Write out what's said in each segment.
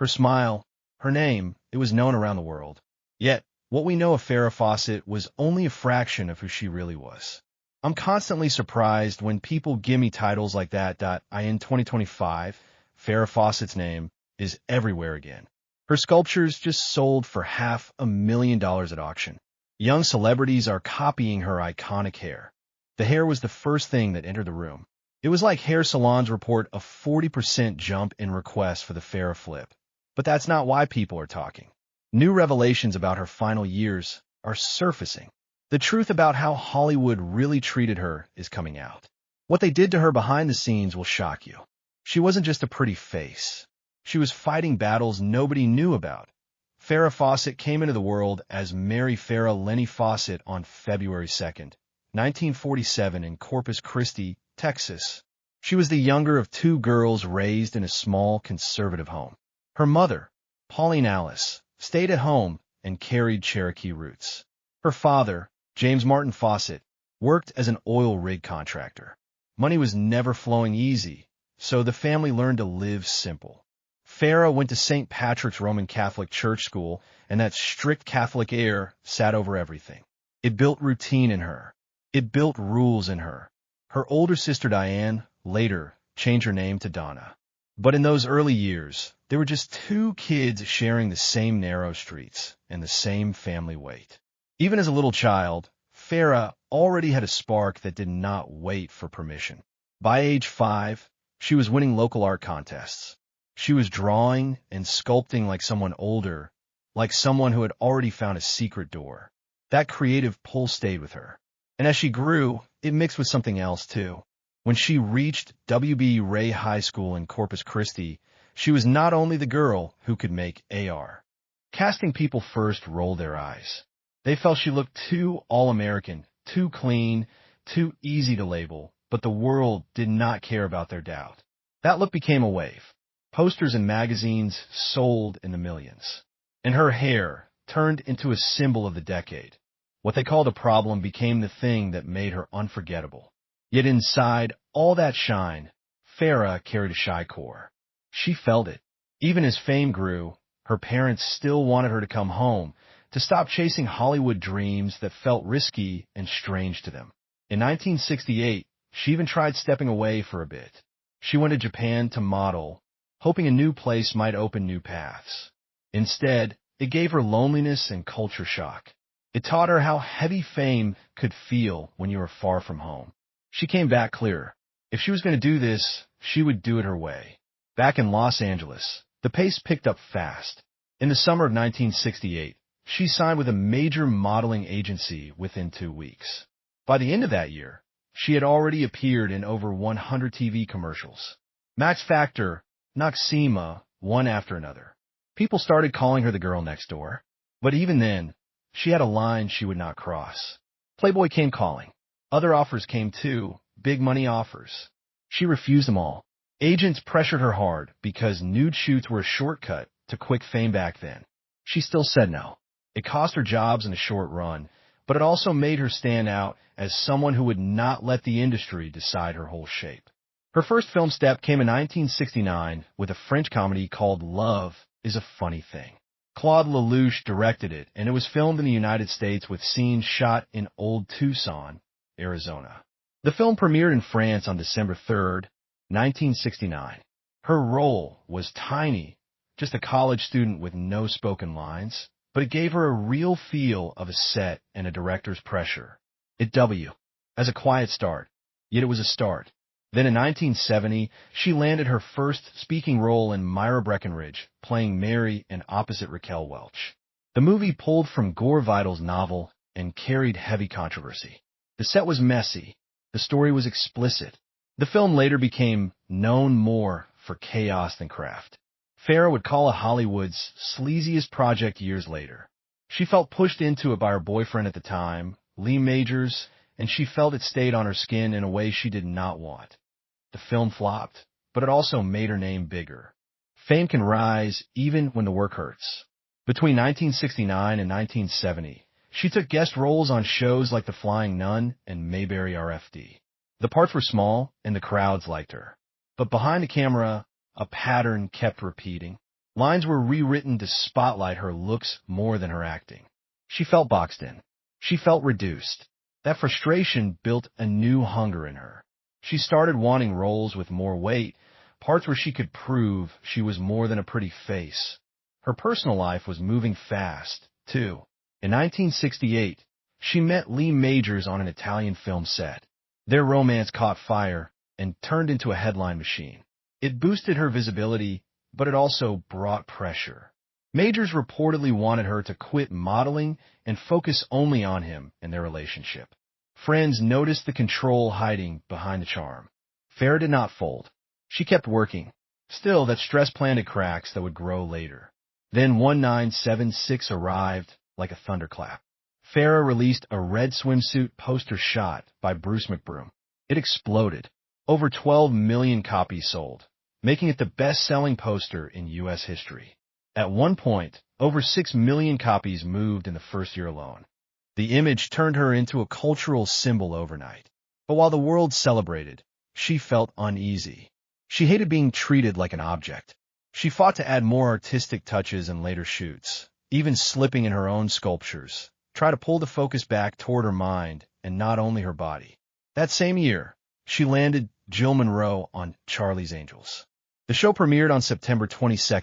Her smile, her name, it was known around the world. Yet, what we know of Farrah Fawcett was only a fraction of who she really was. I'm constantly surprised when people give me titles like that. In 2025, Farrah Fawcett's name is everywhere again. Her sculptures just sold for $500,000 at auction. Young celebrities are copying her iconic hair. The hair was the first thing that entered the room. It was like hair salons report a 40% jump in requests for the Farrah flip. But that's not why people are talking. New revelations about her final years are surfacing. The truth about how Hollywood really treated her is coming out. What they did to her behind the scenes will shock you. She wasn't just a pretty face. She was fighting battles nobody knew about. Farrah Fawcett came into the world as Mary Farrah Lenny Fawcett on February 2nd, 1947 in Corpus Christi, Texas. She was the younger of two girls raised in a small conservative home. Her mother, Pauline Alice, stayed at home and carried Cherokee roots. Her father, James Martin Fawcett, worked as an oil rig contractor. Money was never flowing easy, so the family learned to live simple. Farrah went to St. Patrick's Roman Catholic Church School, and that strict Catholic air sat over everything. It built routine in her. It built rules in her. Her older sister Diane later changed her name to Donna. But in those early years, there were just two kids sharing the same narrow streets and the same family weight. Even as a little child, Farrah already had a spark that did not wait for permission. By age 5, she was winning local art contests. She was drawing and sculpting like someone older, like someone who had already found a secret door. That creative pull stayed with her. And as she grew, it mixed with something else too. When she reached W.B. Ray High School in Corpus Christi, she was not only the girl who could make AR. Casting people first rolled their eyes. They felt she looked too all-American, too clean, too easy to label, but the world did not care about their doubt. That look became a wave. Posters in magazines sold in the millions. And her hair turned into a symbol of the decade. What they called a problem became the thing that made her unforgettable. Yet inside all that shine, Farrah carried a shy core. She felt it. Even as fame grew, her parents still wanted her to come home, to stop chasing Hollywood dreams that felt risky and strange to them. In 1968, she even tried stepping away for a bit. She went to Japan to model, hoping a new place might open new paths. Instead, it gave her loneliness and culture shock. It taught her how heavy fame could feel when you were far from home. She came back clearer. If she was going to do this, she would do it her way. Back in Los Angeles, the pace picked up fast. In the summer of 1968, she signed with a major modeling agency within 2 weeks. By the end of that year, she had already appeared in over 100 TV commercials. Max Factor, Noxema, one after another. People started calling her the girl next door. But even then, she had a line she would not cross. Playboy came calling. Other offers came too, big money offers. She refused them all. Agents pressured her hard because nude shoots were a shortcut to quick fame back then. She still said no. It cost her jobs in the short run, but it also made her stand out as someone who would not let the industry decide her whole shape. Her first film step came in 1969 with a French comedy called Love is a Funny Thing. Claude Lelouch directed it, and it was filmed in the United States with scenes shot in Old Tucson, Arizona. The film premiered in France on December 3rd, 1969. Her role was tiny, just a college student with no spoken lines, but it gave her a real feel of a set and a director's pressure. It W as a quiet start, yet it was a start. Then in 1970, she landed her first speaking role in Myra Breckinridge, playing Mary in opposite Raquel Welch. The movie pulled from Gore Vidal's novel and carried heavy controversy. The set was messy. The story was explicit. The film later became known more for chaos than craft. Farrah would call it Hollywood's sleaziest project years later. She felt pushed into it by her boyfriend at the time, Lee Majors, and she felt it stayed on her skin in a way she did not want. The film flopped, but it also made her name bigger. Fame can rise even when the work hurts. Between 1969 and 1970, she took guest roles on shows like The Flying Nun and Mayberry RFD. The parts were small, and the crowds liked her. But behind the camera, a pattern kept repeating. Lines were rewritten to spotlight her looks more than her acting. She felt boxed in. She felt reduced. That frustration built a new hunger in her. She started wanting roles with more weight, parts where she could prove she was more than a pretty face. Her personal life was moving fast, too. In 1968, she met Lee Majors on an Italian film set. Their romance caught fire and turned into a headline machine. It boosted her visibility, but it also brought pressure. Majors reportedly wanted her to quit modeling and focus only on him and their relationship. Friends noticed the control hiding behind the charm. Farrah did not fold. She kept working. Still, that stress planted cracks that would grow later. Then 1976 arrived like a thunderclap. Farrah released a red swimsuit poster shot by Bruce McBroom. It exploded. Over 12 million copies sold, making it the best-selling poster in U.S. history. At one point, over 6 million copies moved in the first year alone. The image turned her into a cultural symbol overnight. But while the world celebrated, she felt uneasy. She hated being treated like an object. She fought to add more artistic touches in later shoots, even slipping in her own sculptures, try to pull the focus back toward her mind and not only her body. That same year, she landed Jill Monroe on Charlie's Angels. The show premiered on September 22,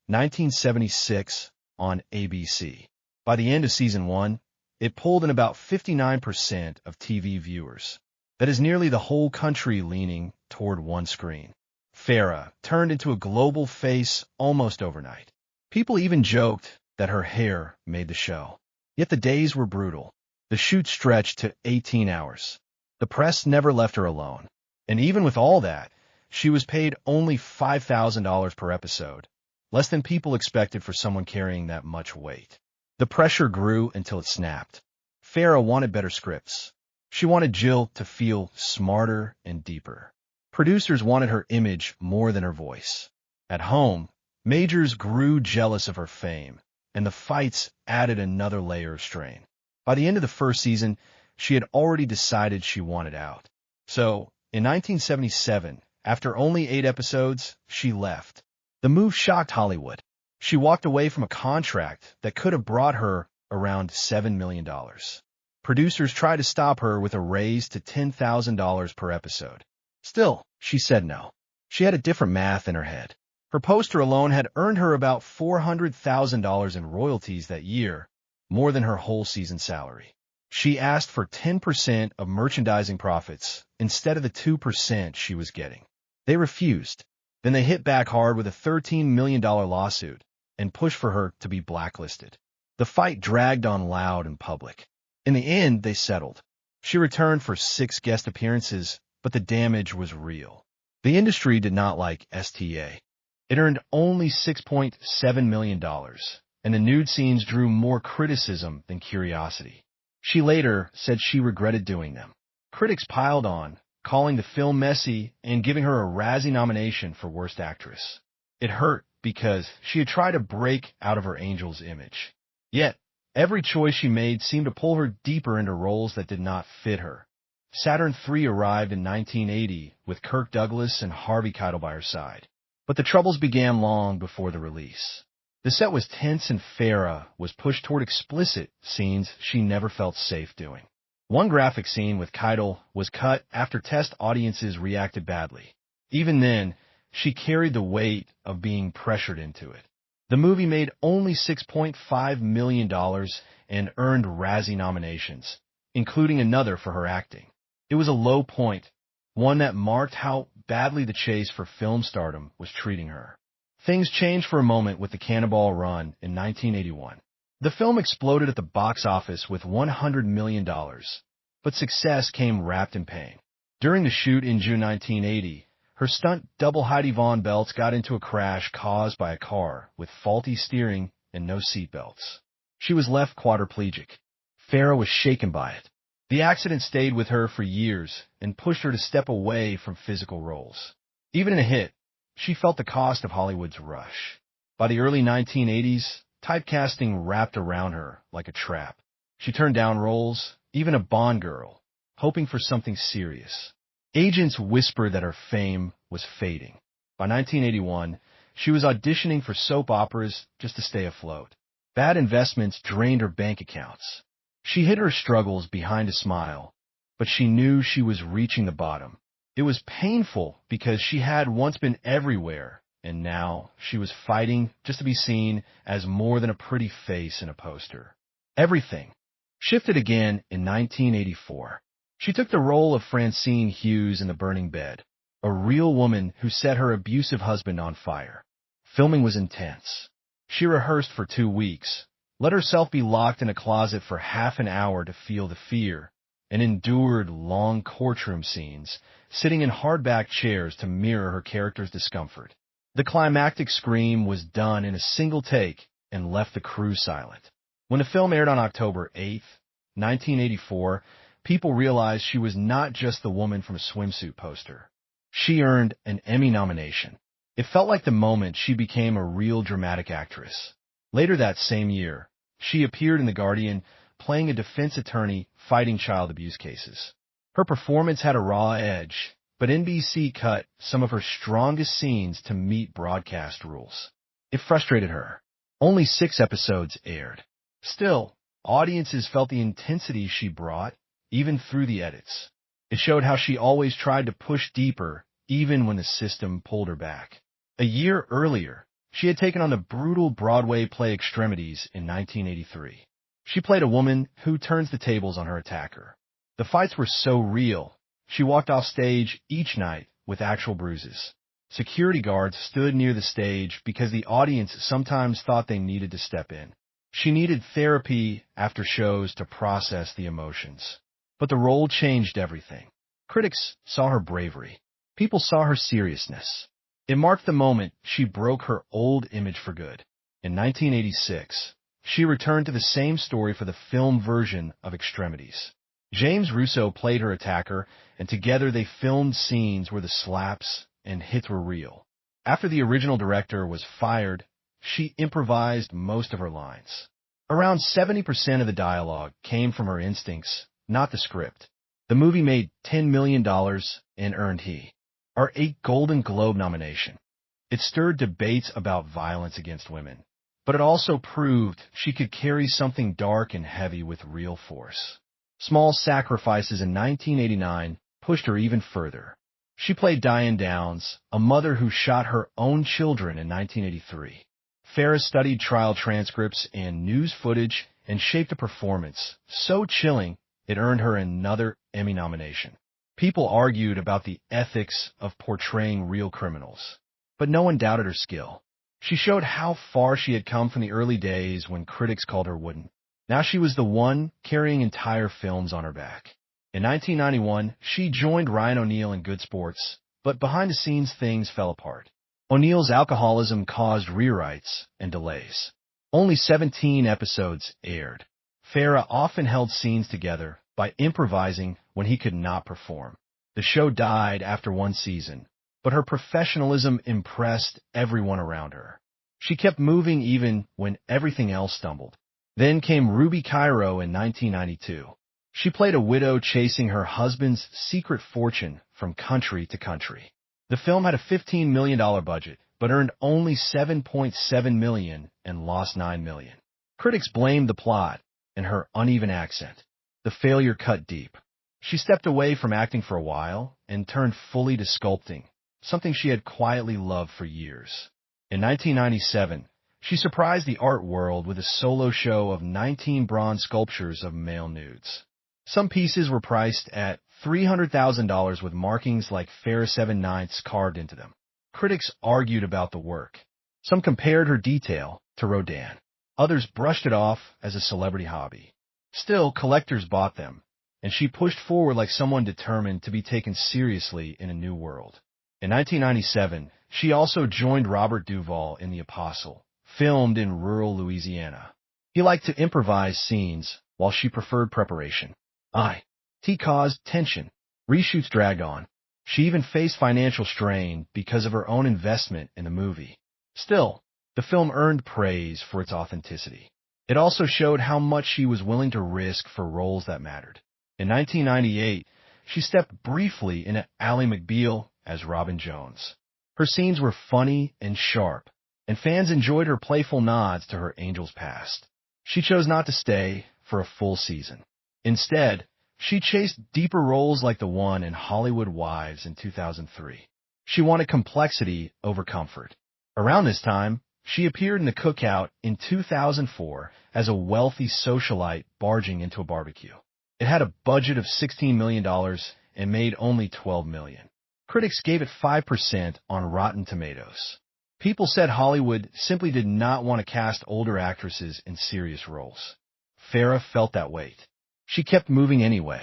1976, on ABC. By the end of season 1, it pulled in about 59% of TV viewers. That is nearly the whole country leaning toward one screen. Farrah turned into a global face almost overnight. People even joked that her hair made the show. Yet the days were brutal. The shoot stretched to 18 hours. The press never left her alone. And even with all that, she was paid only $5,000 per episode, less than people expected for someone carrying that much weight. The pressure grew until it snapped. Farrah wanted better scripts. She wanted Jill to feel smarter and deeper. Producers wanted her image more than her voice. At home, Majors grew jealous of her fame, and the fights added another layer of strain. By the end of the first season, she had already decided she wanted out. So, in 1977, after only 8 episodes, she left. The move shocked Hollywood. She walked away from a contract that could have brought her around $7 million. Producers tried to stop her with a raise to $10,000 per episode. Still, she said no. She had a different math in her head. Her poster alone had earned her about $400,000 in royalties that year, more than her whole season salary. She asked for 10% of merchandising profits instead of the 2% she was getting. They refused. Then they hit back hard with a $13 million lawsuit and pushed for her to be blacklisted. The fight dragged on loud in public. In the end, they settled. She returned for 6 guest appearances, but the damage was real. The industry did not like STA. It earned only $6.7 million, and the nude scenes drew more criticism than curiosity. She later said she regretted doing them. Critics piled on, calling the film messy and giving her a Razzie nomination for Worst Actress. It hurt because she had tried to break out of her Angels image. Yet, every choice she made seemed to pull her deeper into roles that did not fit her. Saturn III arrived in 1980 with Kirk Douglas and Harvey Keitel by her side. But the troubles began long before the release. The set was tense and Farrah was pushed toward explicit scenes she never felt safe doing. One graphic scene with Keitel was cut after test audiences reacted badly. Even then, she carried the weight of being pressured into it. The movie made only $6.5 million and earned Razzie nominations, including another for her acting. It was a low point, one that marked how badly the chase for film stardom was treating her. Things changed for a moment with the Cannonball Run in 1981. The film exploded at the box office with $100 million, but success came wrapped in pain. During the shoot in June 1980, her stunt double Heidi Vaughn belts got into a crash caused by a car with faulty steering and no seat belts. She was left quadriplegic. Farrah was shaken by it. The accident stayed with her for years and pushed her to step away from physical roles. Even in a hit, she felt the cost of Hollywood's rush. By the early 1980s, typecasting wrapped around her like a trap. She turned down roles, even a Bond girl, hoping for something serious. Agents whispered that her fame was fading. By 1981, She was auditioning for soap operas just to stay afloat. Bad investments drained her bank accounts. She hid her struggles behind a smile, but she knew she was reaching the bottom. It was painful because she had once been everywhere, and now she was fighting just to be seen as more than a pretty face in a poster. Everything shifted again in 1984. She took the role of Francine Hughes in The Burning Bed, a real woman who set her abusive husband on fire. Filming was intense. She rehearsed for 2 weeks, let herself be locked in a closet for half an hour to feel the fear, and endured long courtroom scenes, sitting in hardback chairs to mirror her character's discomfort. The climactic scream was done in a single take and left the crew silent. When the film aired on October 8, 1984, people realized she was not just the woman from a swimsuit poster. She earned an Emmy nomination. It felt like the moment she became a real dramatic actress. Later that same year, she appeared in The Guardian, playing a defense attorney fighting child abuse cases. Her performance had a raw edge, but NBC cut some of her strongest scenes to meet broadcast rules. It frustrated her. Only 6 episodes aired. Still, audiences felt the intensity she brought, even through the edits. It showed how she always tried to push deeper, even when the system pulled her back. A year earlier, she had taken on the brutal Broadway play Extremities in 1983. She played a woman who turns the tables on her attacker. The fights were so real, she walked off stage each night with actual bruises. Security guards stood near the stage because the audience sometimes thought they needed to step in. She needed therapy after shows to process the emotions. But the role changed everything. Critics saw her bravery. People saw her seriousness. It marked the moment she broke her old image for good. In 1986, she returned to the same story for the film version of Extremities. James Russo played her attacker, and together they filmed scenes where the slaps and hits were real. After the original director was fired, she improvised most of her lines. Around 70% of the dialogue came from her instincts, not the script. The movie made $10 million and earned her 8th Golden Globe nomination. It stirred debates about violence against women, but it also proved she could carry something dark and heavy with real force. Small Sacrifices in 1989 pushed her even further. She played Diane Downs, a mother who shot her own children in 1983. Farrah studied trial transcripts and news footage and shaped a performance so chilling it earned her another Emmy nomination. People argued about the ethics of portraying real criminals, but no one doubted her skill. She showed how far she had come from the early days when critics called her wooden. Now she was the one carrying entire films on her back. In 1991, she joined Ryan O'Neal in Good Sports, but behind the scenes things fell apart. O'Neal's alcoholism caused rewrites and delays. Only 17 episodes aired. Farrah often held scenes together by improvising when he could not perform. The show died after 1 season, but her professionalism impressed everyone around her. She kept moving even when everything else stumbled. Then came Ruby Cairo in 1992. She played a widow chasing her husband's secret fortune from country to country. The film had a $15 million budget, but earned only $7.7 million and lost $9 million. Critics blamed the plot and her uneven accent. The failure cut deep. She stepped away from acting for a while and turned fully to sculpting, something she had quietly loved for years. In 1997, she surprised the art world with a solo show of 19 bronze sculptures of male nudes. Some pieces were priced at $300,000 with markings like Farrah 7/9 carved into them. Critics argued about the work. Some compared her detail to Rodin. Others brushed it off as a celebrity hobby. Still, collectors bought them, and she pushed forward like someone determined to be taken seriously in a new world. In 1997, she also joined Robert Duvall in The Apostle, filmed in rural Louisiana. He liked to improvise scenes, while she preferred preparation. It caused tension. Reshoots dragged on. She even faced financial strain because of her own investment in the movie. Still, the film earned praise for its authenticity. It also showed how much she was willing to risk for roles that mattered. In 1998, she stepped briefly into Ally McBeal as Robin Jones. Her scenes were funny and sharp, and fans enjoyed her playful nods to her Angels past. She chose not to stay for a full season. Instead, she chased deeper roles like the one in Hollywood Wives in 2003. She wanted complexity over comfort. Around this time, she appeared in The Cookout in 2004 as a wealthy socialite barging into a barbecue. It had a budget of $16 million and made only $12 million. Critics gave it 5% on Rotten Tomatoes. People said Hollywood simply did not want to cast older actresses in serious roles. Farrah felt that weight. She kept moving anyway.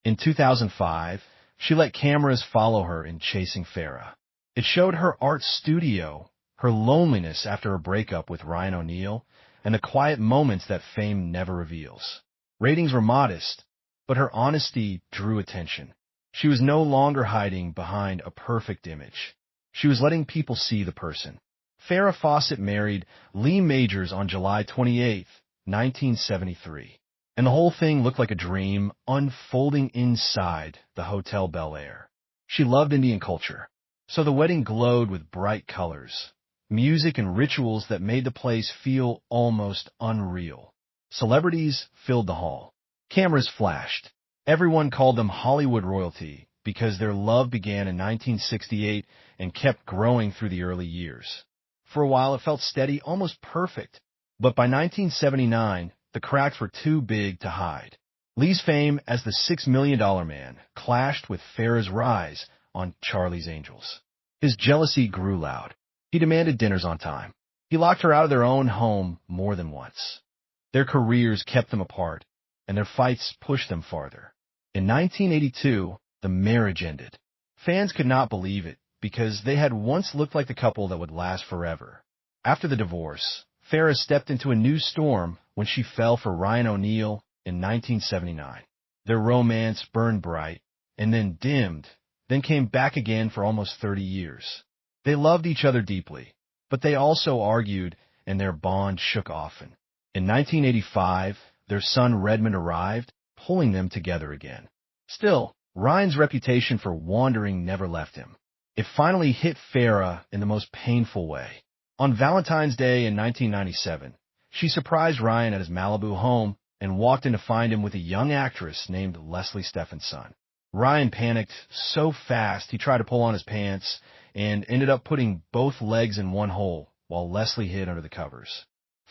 In 2005, she let cameras follow her in Chasing Farrah. It showed her art studio, her loneliness after her breakup with Ryan O'Neal, and the quiet moments that fame never reveals. Ratings were modest, but her honesty drew attention. She was no longer hiding behind a perfect image. She was letting people see the person. Farrah Fawcett married Lee Majors on July 28, 1973. And the whole thing looked like a dream unfolding inside the Hotel Bel Air. She loved Indian culture, so the wedding glowed with bright colors, music and rituals that made the place feel almost unreal. Celebrities filled the hall. Cameras flashed. Everyone called them Hollywood royalty because their love began in 1968 and kept growing through the early years. For a while, it felt steady, almost perfect. But by 1979, the cracks were too big to hide. Lee's fame as the $6 million man clashed with Farrah's rise on Charlie's Angels. His jealousy grew loud. He demanded dinners on time. He locked her out of their own home more than once. Their careers kept them apart, and their fights pushed them farther. In 1982, the marriage ended. Fans could not believe it because they had once looked like the couple that would last forever. After the divorce, Farrah stepped into a new storm when she fell for Ryan O'Neal in 1979. Their romance burned bright, and then dimmed, then came back again for almost 30 years. They loved each other deeply, but they also argued, and their bond shook often. In 1985, their son Redmond arrived, pulling them together again. Still, Ryan's reputation for wandering never left him. It finally hit Farrah in the most painful way. On Valentine's Day in 1997, she surprised Ryan at his Malibu home and walked in to find him with a young actress named Leslie Stephenson. Ryan panicked so fast he tried to pull on his pants and ended up putting both legs in one hole while Leslie hid under the covers.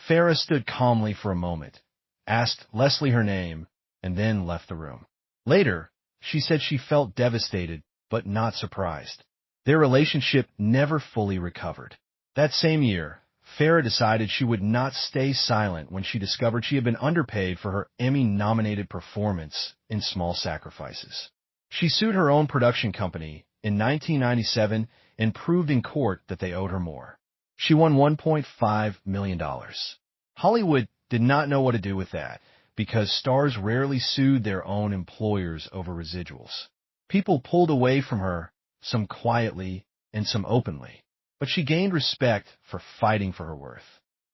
Farrah stood calmly for a moment, asked Leslie her name, and then left the room. Later, she said she felt devastated but not surprised. Their relationship never fully recovered. That same year, Farrah decided she would not stay silent when she discovered she had been underpaid for her Emmy-nominated performance in Small Sacrifices. She sued her own production company in 1997 and proved in court that they owed her more. She won $1.5 million. Hollywood did not know what to do with that because stars rarely sued their own employers over residuals. People pulled away from her, some quietly and some openly. But she gained respect for fighting for her worth.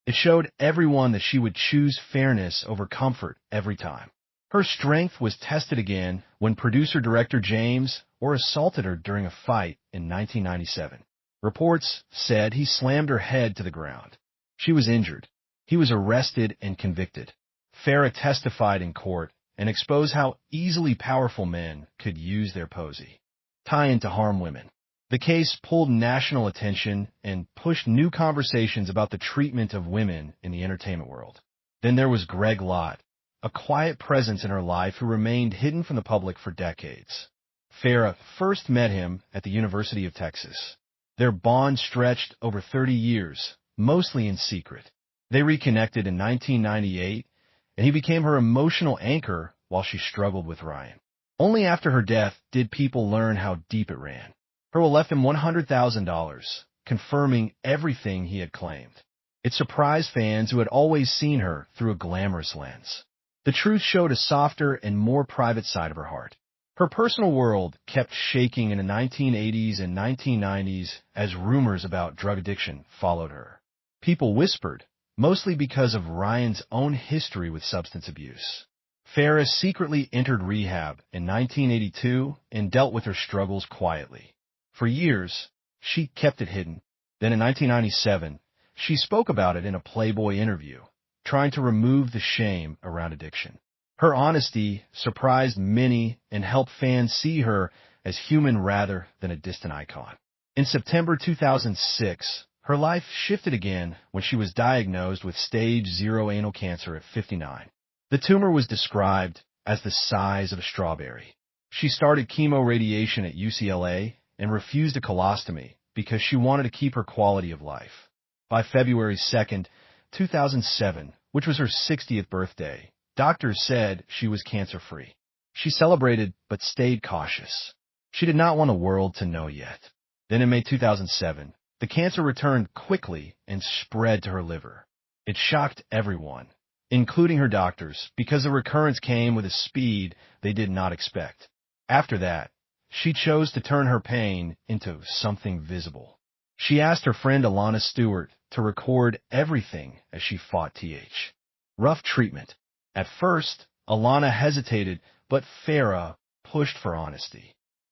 It showed everyone that she would choose fairness over comfort every time. Her strength was tested again when producer-director James assaulted her during a fight in 1997. Reports said he slammed her head to the ground. She was injured. He was arrested and convicted. Farrah testified in court and exposed how easily powerful men could use their posy to harm women. The case pulled national attention and pushed new conversations about the treatment of women in the entertainment world. Then there was Greg Lott, a quiet presence in her life who remained hidden from the public for decades. Farrah first met him at the University of Texas. Their bond stretched over 30 years, mostly in secret. They reconnected in 1998, and he became her emotional anchor while she struggled with Ryan. Only after her death did people learn how deep it ran. Her will left him $100,000, confirming everything he had claimed. It surprised fans who had always seen her through a glamorous lens. The truth showed a softer and more private side of her heart. Her personal world kept shaking in the 1980s and 1990s as rumors about drug addiction followed her. People whispered, mostly because of Ryan's own history with substance abuse. Farrah secretly entered rehab in 1982 and dealt with her struggles quietly. For years, she kept it hidden. Then in 1997, she spoke about it in a Playboy interview, trying to remove the shame around addiction. Her honesty surprised many and helped fans see her as human rather than a distant icon. In September 2006, her life shifted again when she was diagnosed with stage 0 anal cancer at 59. The tumor was described as the size of a strawberry. She started chemoradiation at UCLA and refused a colostomy because she wanted to keep her quality of life. By February 2, 2007, which was her 60th birthday, doctors said she was cancer-free. She celebrated but stayed cautious. She did not want the world to know yet. Then in May 2007, the cancer returned quickly and spread to her liver. It shocked everyone, including her doctors, because the recurrence came with a speed they did not expect. After that, she chose to turn her pain into something visible. She asked her friend Alana Stewart to record everything as she fought TH. Rough treatment. At first, Alana hesitated, but Farrah pushed for honesty.